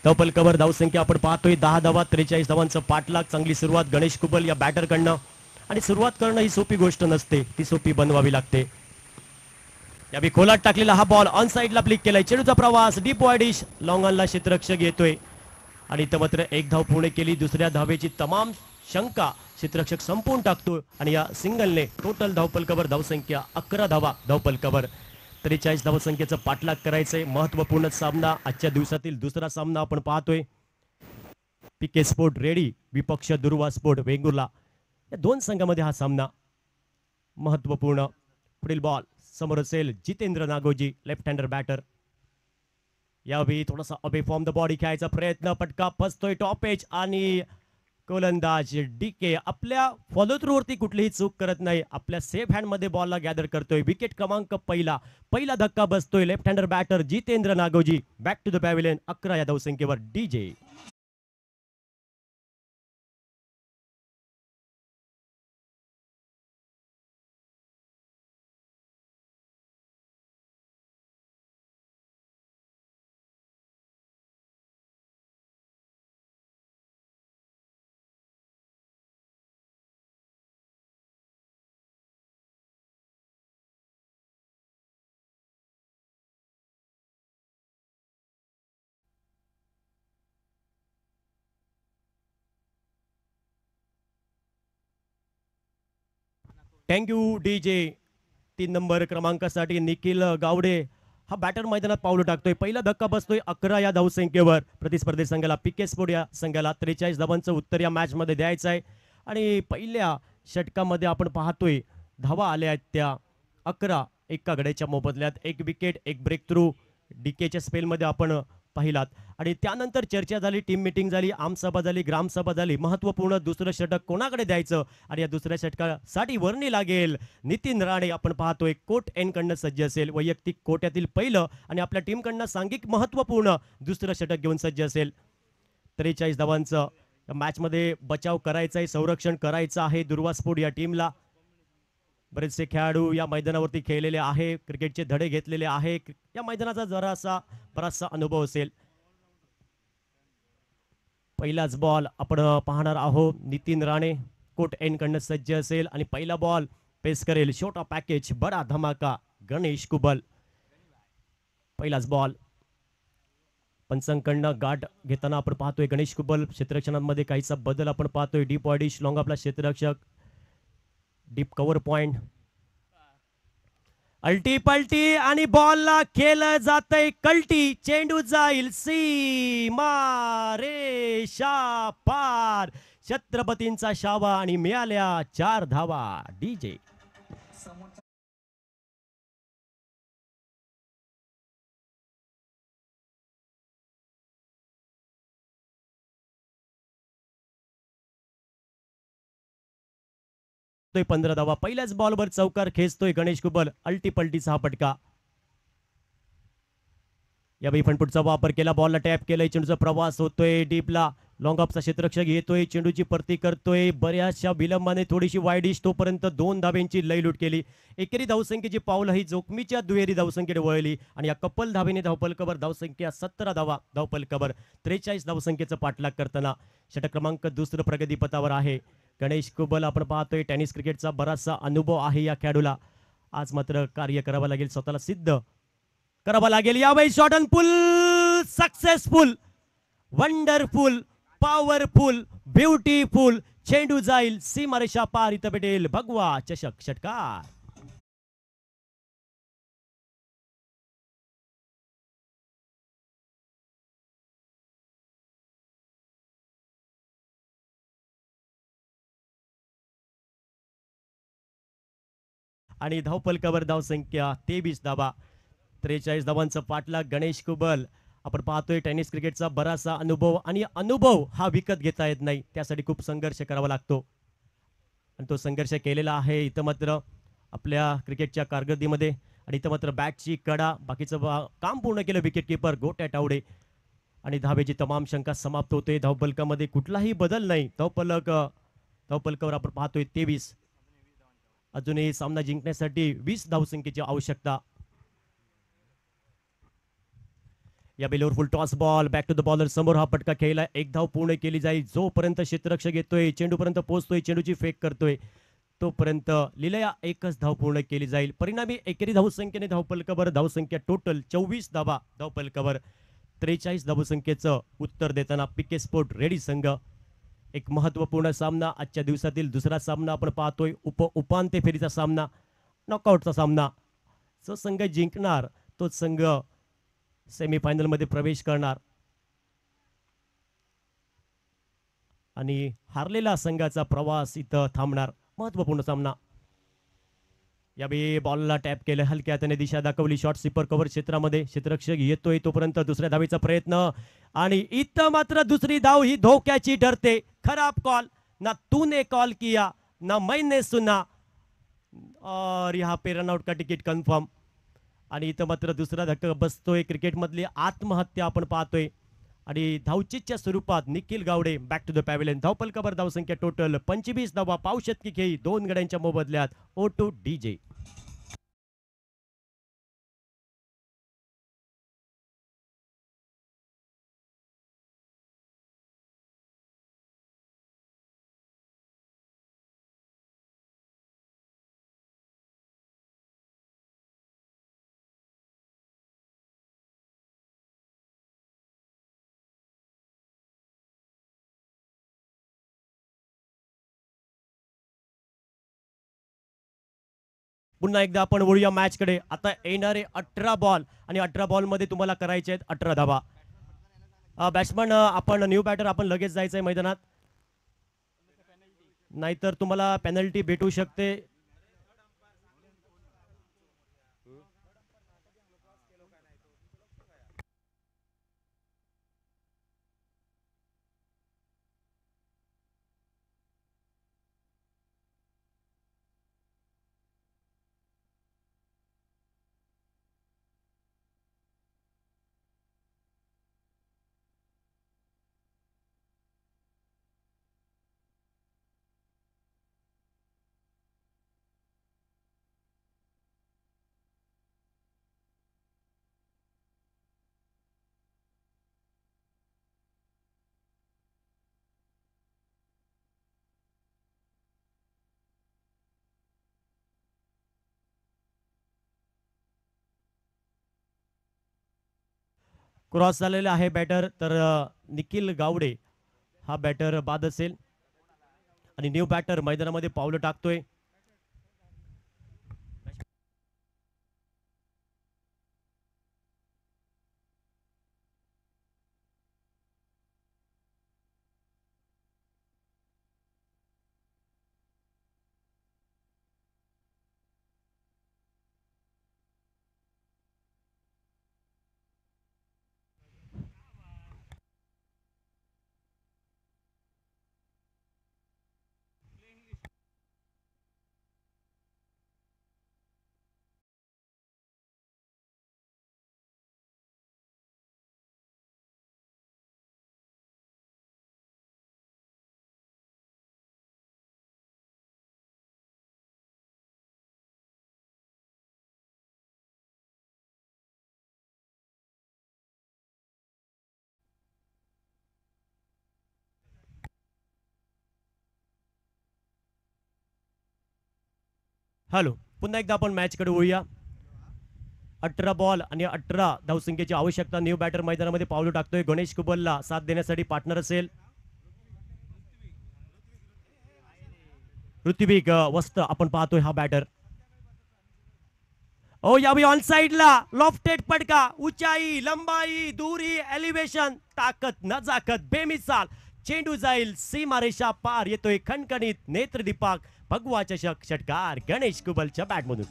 धावफलकावर धावसंख्या आपण पाहतोय 10 धावा 43 धावांचं पाठलाग. चांगली सुरुवात गणेश कुबल या बॅटरकडनं. आणि सुरुवात करणं ही सोपी गोष्ट नसते, ती सोपी बनवावी लागते. यावेळी खोलात टाकलेला हा बॉल ऑन साईडला फ्लिक केलाय. चेंडूचा प्रवास डीप वाईडिश. लॉंग ऑनला क्षेत्ररक्षक येतोय आणि इथं मात्र एक धाव पूर्ण केली. दुसऱ्या धावेची तमाम शंका क्षेत्ररक्षक संपवून टाकतो आणि या सिंगलने टोटल धावफलकावर धावसंख्या 11 धावा धावफलकावर. 43 धावसंख्येचा पाठलाग करायचंय. महत्वपूर्ण सामना आजच्या दिवसातील दुसरा सामना आपण पाहतोय. पीके स्पोर्ट रेडी विपक्ष दुर्वा स्पोर्ट वेंगुर्ला या दोन संघामध्ये हा सामना महत्वपूर्ण. पुढील बॉल समोर असेल Jitendra Nagoji left hander batter. यावेळी थोडासा अबे फॉर्म द बॉडी खेळायचा प्रयत्न. पटका फसतोय टॉप एज आणि गोलंदाज डीके आपल्या फॉलो थ्रू वरती कुठलीही चूक करत नाही. आपल्या सेफ हँड मध्ये बॉलला गॅदर करतोय. विकेट क्रमांक पहिला धक्का बसतोय. Left hander batter Jitendra Nagoji. Back to the pavilion 11 या धावसंख्येवर डीजे. Thank you DJ. 3 नंबर क्रमांकासाठी निखिल गावडे हा बॅटर मैदानात पावलं टाकतोय. पहिला धक्का बसतोय 11 या धावसंख्येवर. प्रतिस्पर्धी संघाला पीके स्पोर्ट या संघाला 43 धावांचं उत्तर या मॅच मध्ये द्यायचं आहे. आणि पहिल्या षटकामध्ये आपण पाहतोय धावा आल्या आहेत त्या 11. एका गड्याच्या मोबदल्यात 1 विकेट 1 ब्रेक थ्रू डीकेच्या स्पेलमध्ये आपण पाहिलात. आणि त्यानंतर चर्चा झाली, टीम मिटिंग झाली, आमसभा झाली, ग्रामसभा झाली. महत्त्वपूर्ण दुसरं षटक कोणाकडे द्यायचं आणि या दुसऱ्या षटकासाठी वर्णी लागेल नितीन राणे. आपण पाहतोय कोट एनकडनं सज्ज असेल, वैयक्तिक कोट्यातील पहिलं आणि आपल्या टीमकडनं सांघिक महत्त्वपूर्ण दुसरं षटक घेऊन सज्ज असेल. 43 धावांचं मॅचमध्ये बचाव करायचा आहे, संरक्षण करायचं आहे दुर्वासपूर या टीमला. बरेचसे खेळाडू या मैदानावरती खेळलेले आहे, क्रिकेटचे धडे घेतलेले आहे, या मैदानाचा बराचसा अनुभव असेल. पहिलाच बॉल आपण पाहणार आहोत. नितीन राणे कोट एनकडनं सज्ज असेल आणि पहिला बॉल पेस करेल छोटा पॅकेज बडा धमाका गणेश कुबल. पहिलाच बॉल पंचांकडनं गाठ घेताना आपण पाहतोय गणेश कुबल. क्षेत्ररक्षणामध्ये काहीसा बदल आपण पाहतोय. डीप ऑडिश लॉंग आपला क्षेत्ररक्षक, डीप कव्हर पॉइंट, अल्टी पलटी आणि बॉलला केलं जातंय कल्टी. चेंडू जाईल सीमा रेषा पार. छत्रपतींचा शावा आणि मिळाल्या 4 धावा. डीजे तोय 15 धावा. पहिल्याच बॉलवर चौकार खेचतोय गणेश कुबल. अल्टी पलटीचा हा फटका. यावेळी फणफुटचा वापर केला, बॉलला टॅप केलाय, चेंडूचा प्रवास होतोय डीपला. लॉंग ऑफचा क्षेत्ररक्षक येतोय, चेंडूची परती करतोय बऱ्याचशा विलंबाने, थोडीशी वाईडिश. तोपर्यंत 2 धाब्यांची लयलूट केली. एकेरी धावसंख्येची पावलं ही जोखमीच्या दुहेरी धावसंख्येकडे वळली आणि या कपल धावेने धावपलकावर धावसंख्या 17 धावा. धावपलकावर 43 धावसंख्येचा पाठलाग करताना षटक क्रमांक दुसरं प्रगतीपथावर आहे गणेश कुबल. आपण पाहतोय टेनिस क्रिकेटचा बराचसा अनुभव आहे या खेळाडूला. आज मात्र कार्य करावं लागेल, स्वतःला सिद्ध करावं लागेल. यावेळी shot and pull successful, wonderful, powerful, beautiful. चेंडू जाईल सीमारेषा पार. इथं भेटेल भगवा चषक षटकार. आणि धावपलकावर धावसंख्या 23 धावा. 43 धावांचा पाठलाग गणेश कुबल. आपण पाहतोय टेनिस क्रिकेटचा बराचसा अनुभव आणि अनुभव हा विकत घेता येत नाही, त्यासाठी खूप संघर्ष करावा लागतो आणि तो संघर्ष केलेला आहे इथं मात्र आपल्या क्रिकेटच्या कारकिर्दीमध्ये. आणि इथं मात्र बॅटची कडा, बाकीचं काम पूर्ण केलं विकेट किपर गोट्या टावडे. आणि धावेची तमाम शंका समाप्त होते. धावपलकामध्ये कुठलाही बदल नाही. धावपलकावर आपण पाहतोय 23. अजूनही सामना जिंकण्यासाठी 20 धावसंख्येची आवश्यकता. या बेलवर full toss ball back to the bowler. समोर हा फटका खेळला. 1 धाव पूर्ण केली जाईल. जोपर्यंत क्षेत्ररक्षक येतोय, चेंडूपर्यंत पोहोचतोय, चेंडूची फेक करतोय, तोपर्यंत लिलया 1च धाव पूर्ण केली जाईल. परिणामी एकेरी धावसंख्येने धावपलकावर धावसंख्या टोटल 24 धावा. धावपलकावर 43 धावसंख्येचं उत्तर देताना पीके स्पोर्ट रेडी संघ. एक महत्त्वपूर्ण सामना आजच्या दिवसातील दुसरा सामना आपण पाहतोय. उपांत्य फेरीचा सामना, नॉकआउटचा सामना. जो संघ जिंकणार तोच संघ सेमीफायनल मध्ये प्रवेश करणार आणि हारलेला संघाचा प्रवास इथं थांबणार. महत्त्वपूर्ण सामना. यावेळी बॉलला टॅप केलं, हलक्या हाताने दिशा दाखवली. शॉर्ट स्वीपर कव्हर क्षेत्रामध्ये क्षेत्ररक्षक येतोय, तोपर्यंत दुसऱ्या धावेचा प्रयत्न आणि इथं मात्र दुसरी धाव ही धोक्याची ठरते. खराब कॉल, ना तूने कॉल किया ना मैंने सुना और यहाँ पे रनआउट का तिकीट कन्फर्म. आणि इथं मात्र दुसरा धक्का बसतोय. क्रिकेटमधली आत्महत्या आपण पाहतोय आणि धावचीच्या स्वरूपात Nikhil Gawade back to the pavilion. धावपलकावर धावसंख्या टोटल 25 धावा. पावशतकी खेळी 2 गड्यांच्या मोबदल्यात. O2 DJ. पुन्हा एकदा आपण वळूया मॅच कडे. आता येणारे 18 बॉल आणि 18 बॉल मध्ये तुम्हाला करायचे आहेत 18 धावा. बॅट्समन आपण न्यू बॅटर आपण लगेच जायचंय मैदानात, नाहीतर तुम्हाला पेनल्टी भेटू शकते. क्रॉस झालेला आहे बॅटर, तर निखिल गावडे हा बॅटर बाद असेल आणि न्यू बॅटर मैदानामध्ये पावलं टाकतोय. हॅलो, पुन्हा एकदा आपण मॅचकडे वळूया. 18 बॉल आणि 18 धावसंख्येची आवश्यकता. न्यू बॅटर मैदानामध्ये पावलं टाकतोय. गणेश कुबलला साथ देण्यासाठी पार्टनर असेल ऋत्विक वस्त. आपण पाहतोय हा बॅटर. ओ यावी ऑन साइडला लॉफ्टेड पडका, ऊंचाई, लंबाई, दूरी, एलिव्हेशन, ताकद नजाकत बेमिसाल. चेंडू जाईल सीमारेषा पार. येतोय खणखणीत नेत्रदीपक भगवा चषक षटकार गणेश कुबलच्या बॅटमधून.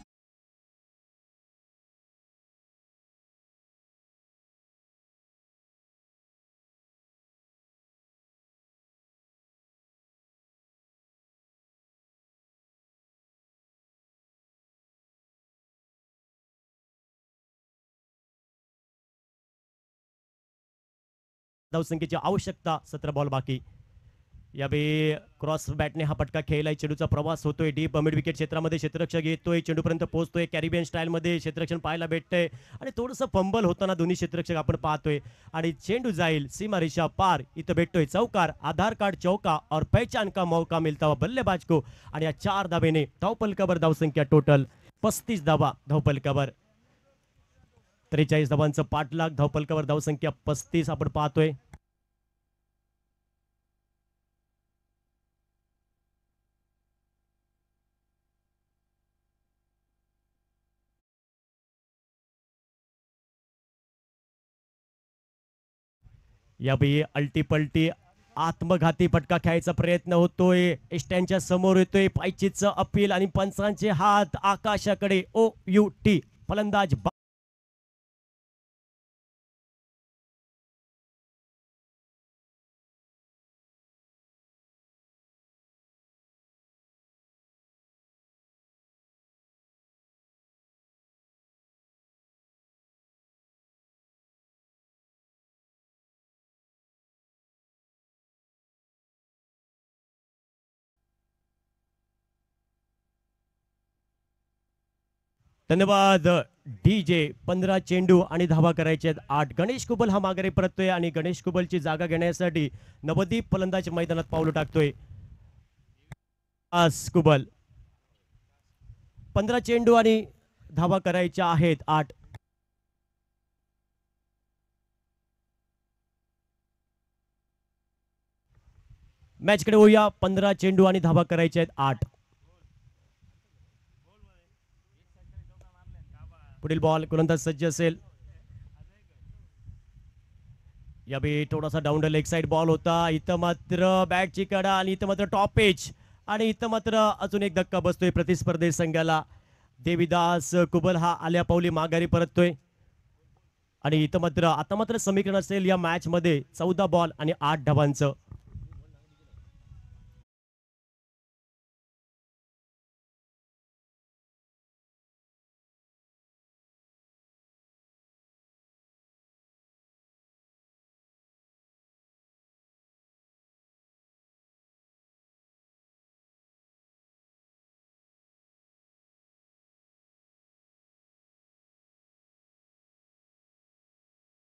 धावसंख्येची आवश्यकता. 17 बॉल बाकी. यावेळी क्रॉस बॅटने हा पटका खेळलाय. चेंडूचा प्रवास होतोय डीप मिड विकेट क्षेत्रामध्ये. क्षेत्ररक्षक येतोय, चेंडूपर्यंत पोहोचतोय. कॅरिबियन स्टाईलमध्ये क्षेत्ररक्षण पाहायला भेटतंय आणि थोडंसं फंबल होताना दोन्ही क्षेत्ररक्षक आपण पाहतोय. आणि चेंडू जाईल सीमारेषा पार. इथं भेटतोय चौकार. आधार कार्ड चौका और पहचान का मौका मिलता हुआ बल्लेबाज को. आणि या 4 धावेने धावपलकावर धावसंख्या टोटल 35 धावा धावपलकावर. 43 धावांचं पाठलाग. धावपलकावर धावसंख्या 35 आपण पाहतोय. यावेळी अल्टीपल्टी आत्मघाती फटका खेळायचा प्रयत्न होतोय. एस्टँडच्या समोर येतोय. पायचीचं अपील आणि पंचांचे हात आकाशाकडे. OUT फलंदाज धन्यवाद DJ. 15 चेंडू आणि धावा करायचे आहेत 8. गणेश कुबल हा माघारी परततोय आणि गणेश कुबलची जागा घेण्यासाठी नवदीप फलंदाज मैदानात पावलं टाकतोय. कुबल 15 चेंडू आणि धावा करायच्या आहेत 8. मॅचकडे होऊया. 15 चेंडू आणि धावा करायच्या आहेत 8. पुढील बॉल गोलंदाज सज्ज असेल. यावेळी थोडासा डाऊन लेग साइड बॉल होता. इथं मात्र बॅटची कडा आणि इथं मात्र टॉप एज आणि इथं मात्र अजून एक धक्का बसतोय प्रतिस्पर्धी संघाला. देविदास कुबल हा आल्या पावली माघारी परततोय आणि इथं मात्र आता मात्र समीकरण असेल या मॅच मध्ये 14 बॉल आणि 8 धावांचं.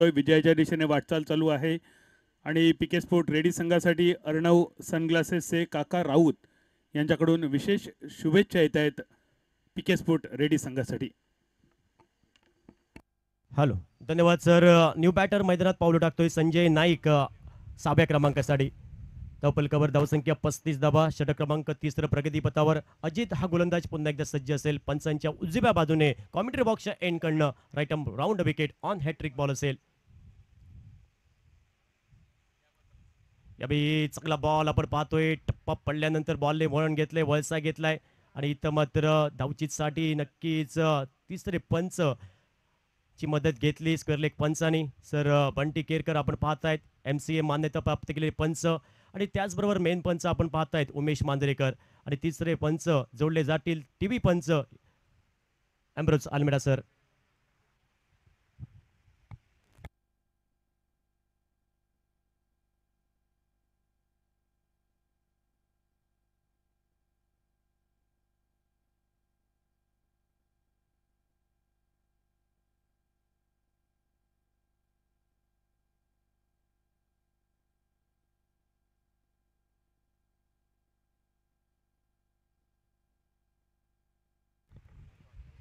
विजयाच्या दिशेने वाटचाल चालू आहे आणि पीके स्पोर्ट रेडी संघासाठी अर्णव सनग्लासेसचे काका राऊत यांच्याकडून विशेष शुभेच्छा येत आहेत पीके स्पोर्ट रेडी संघासाठी. हॅलो, धन्यवाद सर. न्यू बॅटर मैदानात पाऊल टाकतोय संजय नाईक 6व्या क्रमांकासाठी. धावफलकावर धावसंख्या 35 धावा. षटक क्रमांक 3 प्रगतीपथावर. अजित हा गोलंदाज पुन्हा एकदा सज्ज असेल. पंचांच्या उजव्या बाजूने कॉमेंट्री बॉक्सच्या एंड कडनं right round wicket on hat trick ball असेल. यावेळी चांगला बॉल आपण पाहतोय. टप्पा पडल्यानंतर बॉलने वळण घेतलंय, वळसा घेतलाय आणि इथं मात्र धावचीतसाठी नक्कीच तिसरे पंच ची मदत घेतली स्क्वेअर लेग पंचानी. सर बंटी केरकर आपण पाहतायत MCA मान्यता प्राप्त केलेले पंच आणि त्याचबरोबर मेन पंच आपण पाहतायत उमेश मांजरेकर आणि तिसरे पंच जोडले जातील TV पंच एम्ब्रोज आल्मेडा सर.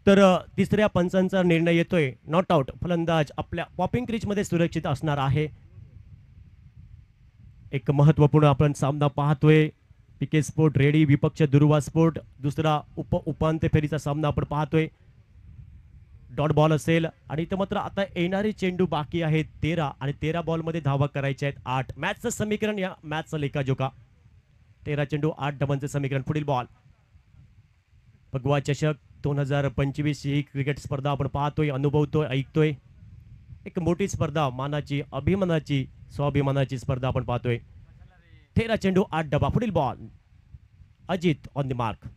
तर तिसऱ्या पंचांचा निर्णय येतोय. नॉट आउट फलंदाज आपल्या पॉपिंग क्रीजमध्ये सुरक्षित असणार आहे. एक महत्त्वपूर्ण आपण सामना पाहतोय. PK स्पोर्ट रेडी विपक्ष दुर्वा स्पोर्ट. दुसरा उपांत्य फेरीचा सामना आपण पाहतोय. डॉट बॉल असेल आणि इथं मात्र आता येणारे चेंडू बाकी आहेत 13 आणि 13 बॉलमध्ये धावा करायच्या आहेत 8. मॅचचं समीकरण या मॅचचा लेखाजोखा 13 चेंडू 8 धावांचं समीकरण. पुढील बॉल. भगवा चषक 2025 ही क्रिकेट स्पर्धा आपण पाहतोय, अनुभवतोय, ऐकतोय. एक मोठी स्पर्धा, मानाची, अभिमानाची, स्वाभिमानाची स्पर्धा आपण पाहतोय. 13 चेंडू 8 डबा. पुढील ball. Ajit on the mark.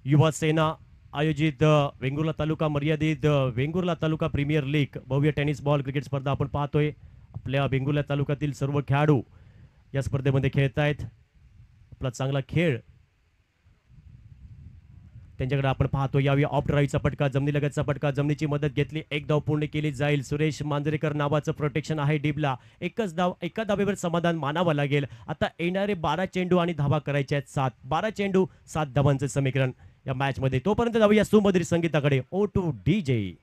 युवा सेना आयोजित वेंगुर्ला तालुका मर्यादित वेंगुर्ला तालुका प्रीमियर लीग भव्य टेनिस बॉल क्रिकेट स्पर्धा आपण पाहतोय. आपल्या वेंगुर्ला तालुक्यातील सर्व खेळाडू या स्पर्धेमध्ये खेळत आहेत. आपला चांगला खेळ त्यांच्याकडे आपण पाहतो. यावेळी ऑफ ड्राईव्हचा फटका, जमिनीलगतचा फटका, जमिनीची मदत घेतली, एक धाव पूर्ण केली जाईल. सुरेश मांजरेकर नावाचं प्रोटेक्शन आहे डीपला. एका धावेवर समाधान मानावं लागेल. आता येणारे 12 चेंडू आणि धावा करायच्या आहेत 7. 12 चेंडू 7 धावांचं समीकरण या मॅच मध्ये. तोपर्यंत जाऊया सुमधुर संगीताकडे. O2 DJ.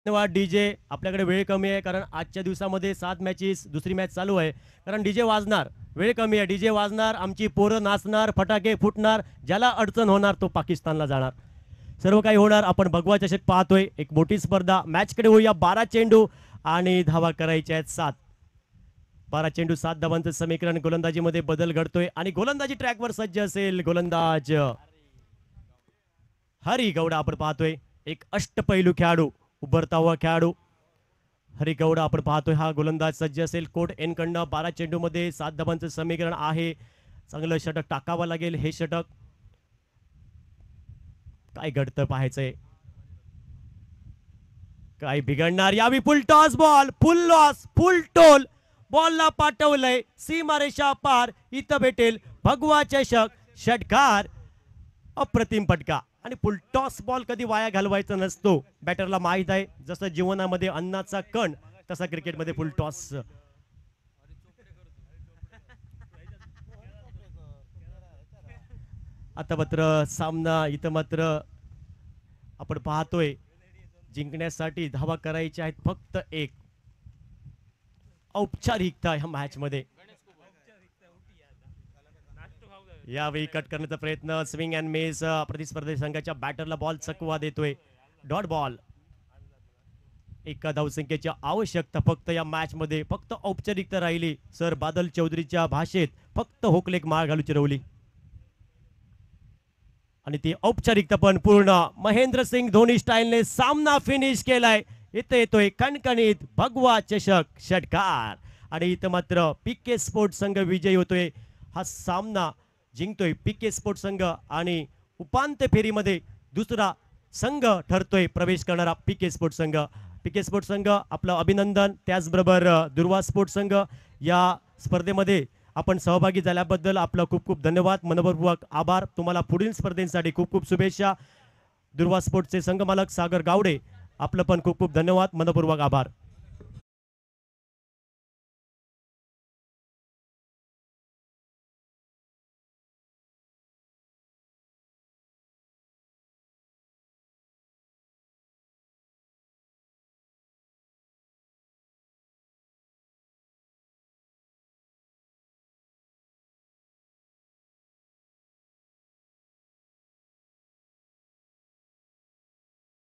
धन्यवाद डीजे. आपल्याकडे वेळ कमी आहे कारण आजच्या दिवसामध्ये 7 मॅचेस, दुसरी मॅच चालू आहे. कारण डीजे वाजणार, वेळ कमी आहे. डीजे वाजणार, आमची पोरं नाचणार, फटाके फुटणार, ज्याला अडचण होणार तो पाकिस्तानला जाणार. सर्व काही होणार. आपण भगवा चषक पाहतोय, एक मोठी स्पर्धा. मॅचकडे होऊया. 12 चेंडू आणि धावा करायच्या आहेत 7. 12 चेंडू 7 धावांचं समीकरण. गोलंदाजीमध्ये बदल घडतोय आणि गोलंदाजी ट्रॅकवर सज्ज असेल. गोलंदाज हरी गौडा आपण पाहतोय, एक अष्टपैलू खेळाडू, उभरता हुआ खेळाडू हरी गौडा आपण पाहतोय. हा गोलंदाज सज्ज असेल. कोर्ट एन कडनं 12 चेंडू मध्ये 7 धावांचं समीकरण आहे. चांगलं षटक टाकावं लागेल. हे षटक काय घडतं पाहायचंय, काय बिघडणार. यावी full toss ball, full loss, full toll. बॉलला पाठवलंय सीमारेषा पार. इथं भेटेल भगवा चषक. षटकार, अप्रतिम फटका आणि फुल टॉस बॉल कधी वाया घालवायचा नसतो. बॅटरला माहित आहे, जसं जीवनामध्ये अन्नाचा कण तसा क्रिकेटमध्ये फुल टॉस. आता मात्र सामना इथं मात्र आपण पाहतोय जिंकण्यासाठी धावा करायच्या आहेत फक्त 1. औपचारिकता ह्या मॅच मध्ये. यावेळी कट करण्याचा प्रयत्न, स्विंग अँड मिस. प्रतिस्पर्धी संघाच्या बॅटरला बॉल चकवा देतोय. Dot ball. एका धावसंख्येची आवश्यकता फक्त या मॅच मध्ये. फक्त औपचारिकता राहिली. सर बादल चौधरीच्या भाषेत फक्त होकलेक माळ घालू चिरवली. आणि ती औपचारिकता पण पूर्ण महेंद्रसिंग धोनी स्टाईलने सामना फिनिश केलाय. इथे येतोय कणकणीत भगवा चषक षटकार आणि इथं मात्र पीके स्पोर्ट संघ विजयी होतोय. हा सामना जिंकतोय पीके स्पोर्ट संघ आणि उपांत्य फेरीमध्ये दुसरा संघ ठरतोय प्रवेश करणारा पीके स्पोर्ट संघ. पीके स्पोर्ट संघ आपलं अभिनंदन. त्याचबरोबर दुर्वा स्पोर्ट संघ या स्पर्धेमध्ये आपण सहभागी झाल्याबद्दल आपलं खूप खूप धन्यवाद, मनपूर्वक आभार. तुम्हाला पुढील स्पर्धेसाठी खूप खूप शुभेच्छा. दुर्वा स्पोर्टचे संघ मालक सागर गावडे आपलं पण खूप खूप धन्यवाद, मनपूर्वक आभार.